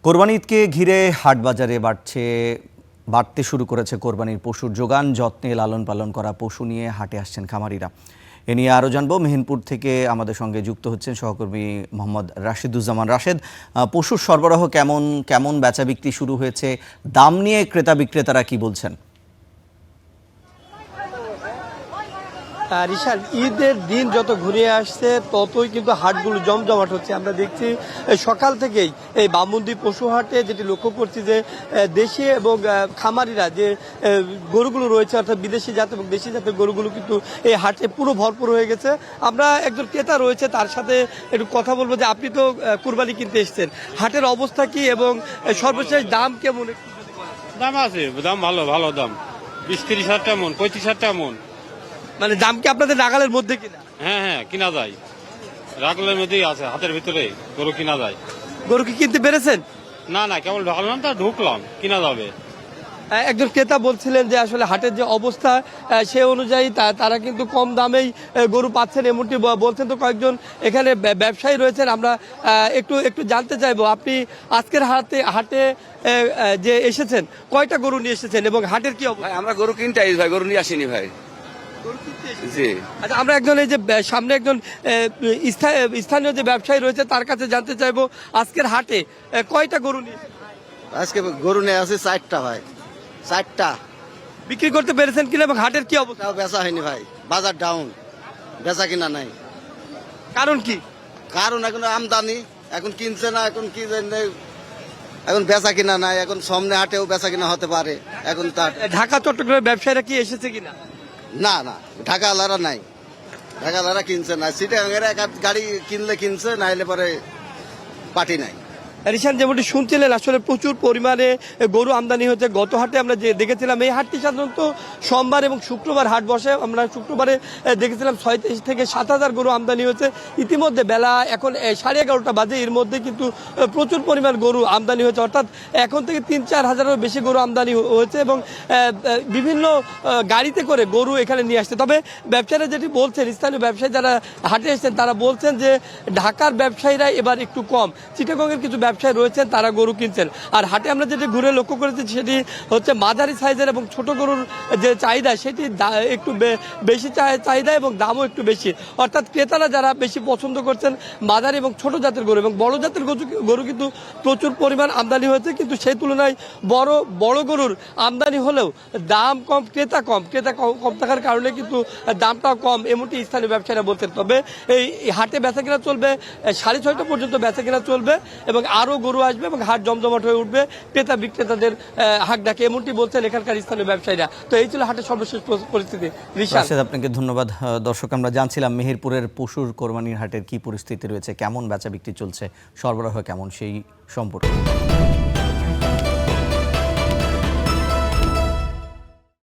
কোরবানি ঈদকে ঘিরে হাট বাজারে বাড়তে শুরু করেছে কোরবানির পশুর যোগান। যত্নে লালন পালন করা পশু নিয়ে হাটে আসছেন খামারিরা। এ নিয়ে আরও জানবো, মেহেরপুর থেকে আমাদের সঙ্গে যুক্ত হচ্ছেন সহকর্মী মোহাম্মদ রাশেদুজ্জামান। রাশেদ, পশুর সরবরাহ কেমন বেচা বিক্রি শুরু হয়েছে? দাম নিয়ে ক্রেতা বিক্রেতারা কি বলছেন? রিশাদ, ঈদের দিন যত ঘুরিয়ে আসছে ততই কিন্তু হাটগুলো জমজমাট হচ্ছে। আমরা দেখছি সকাল থেকেই এই বামুন্দি পশু হাটে যেটি লক্ষ্য করছি যে দেশি এবং খামারিরা যে গরুগুলো রয়েছে, অর্থাৎ বিদেশি জাত এবং দেশি জাতের গরুগুলো কিন্তু এই হাটে পুরো ভরপুর হয়ে গেছে। আমরা একজন ক্রেতা রয়েছে, তার সাথে একটু কথা বলবো যে আপনি তো কুরবানি কিনতে এসেছেন, হাটের অবস্থা কি এবং সর্বশেষ দাম কেমন? দাম আছে, দাম ভালো ভালো দাম, 20-30 হাজার টাকা মন, 35 হাজার টাকা মন। মানে দাম কি আপনাদের নাগালের মধ্যে কিনা? হ্যাঁ, কিনা যায়, রাগলের মধ্যেই আছে, হাতের ভিতরে গরু কিনা যায়। গরু কি কিনতে পেরেছেন? না, কেবল ঢাকলাম তো, ঢুকলাম, কিনা যাবে। একজন ক্রেতা বলছিলেন যে আসলে হাটের যে অবস্থা সে অনুযায়ী তারা কিন্তু কম দামেই গরু পাচ্ছেন, এমনটি বলছেন। তো কয়েকজন এখানে ব্যবসায়ী রয়েছেন, আমরা একটু জানতে চাইবো, আপনি আজকের হাটে যে এসেছেন, কয়টা গরু নিয়ে এসেছেন এবং হাটের কি অবস্থা? আমরা গরু কিনতে আইছি ভাই, গরু নিয়ে আসিনি ভাই। জি, আচ্ছা, আমরা একজন এই যে সামনে একজন স্থানীয় যে ব্যবসায়ী রয়েছে তার কাছে জানতে চাইবো, আজকের হাটে কয়টা গরু নিয়ে আজকে গরু নিয়ে আসি 4টা ভাই, 4টা। বিক্রি করতে পেরেছেন কিনা এবং হাটের কি অবস্থা? তাও বেচা হয়নি ভাই, বাজার ডাউন, বেচা কিনা নাই। কারণ কি? কারণ এখন আমদানি, এখন কিনছে না, এখন কি জানি, এখন বেচা কিনা নাই। এখন সামনে হাটেও বেচা কিনা হতে পারে। এখন তার ঢাকা চট্টগ্রামের ব্যবসায়ীরা কি এসেছে কিনা? না, ঢাকা আলারা নাই, ঢাকা আলারা কিনছে না। সিটে গাড়ি কিনলে কিনছে, না হলে পরে পার্টি নাই। রিশান, যেমনটি শুনছিলেন, আসলে প্রচুর পরিমাণে গরু আমদানি হচ্ছে। গত হাটে আমরা যে দেখেছিলাম, এই হাটটি সাধারণত সোমবার এবং শুক্রবার হাট বসে। আমরা শুক্রবারে দেখেছিলাম 6 থেকে 7 হাজার গরু আমদানি হচ্ছে। ইতিমধ্যে বেলা এখন 11:30 বাজে, এর মধ্যে কিন্তু প্রচুর পরিমাণ গরু আমদানি হয়েছে, অর্থাৎ এখন থেকে 3-4 হাজারেরও বেশি গরু আমদানি হয়েছে এবং বিভিন্ন গাড়িতে করে গরু এখানে নিয়ে আসছে। তবে ব্যবসায়ীরা যেটি বলছেন, স্থানীয় ব্যবসায়ী যারা হাটে এসেছেন তারা বলছেন যে ঢাকার ব্যবসায়ীরা এবার একটু কম, চিটাগংয়ের কিছু ব্যবসায়ী রয়েছেন তারা গরু কিনছেন। আর হাটে আমরা যেটি ঘুরে লক্ষ্য করেছি সেটি হচ্ছে মাঝারি সাইজের এবং ছোট গরুর যে চাহিদা সেটি একটু বেশি চাহিদা এবং দামও একটু বেশি, অর্থাৎ ক্রেতারা যারা বেশি পছন্দ করছেন মাঝারি এবং ছোট জাতের গরু। এবং বড় জাতের গরু কিন্তু প্রচুর পরিমাণ আমদানি হয়েছে, কিন্তু সেই তুলনায় বড় গরুর আমদানি হলেও দাম কম, ক্রেতা কম থাকার কারণে কিন্তু দামটাও কম, এমনটি স্থানীয় ব্যবসায়ীরা বলছেন। তবে এই হাটে বেচা কেনা চলবে 6:30 পর্যন্ত, বেচা কেনা চলবে এবং আরো গরু আসবে এবং হাট জমজমাট হয়ে উঠবে, ক্রেতা বিক্রেতাদের হাট ডাকে, এমনটি বলছেন এখানকার স্থানীয় ব্যবসায়ীরা। তো এই ছিল হাটের সর্বশেষ পরিস্থিতি। রাশেদ, আপনাকে ধন্যবাদ। দর্শক, আমরা জানছিলাম মেহেরপুরের পশুর কোরবানির হাটের কি পরিস্থিতি রয়েছে, কেমন বেচা বিক্রি চলছে, সরবরাহ কেমন সেই সম্পর্কে।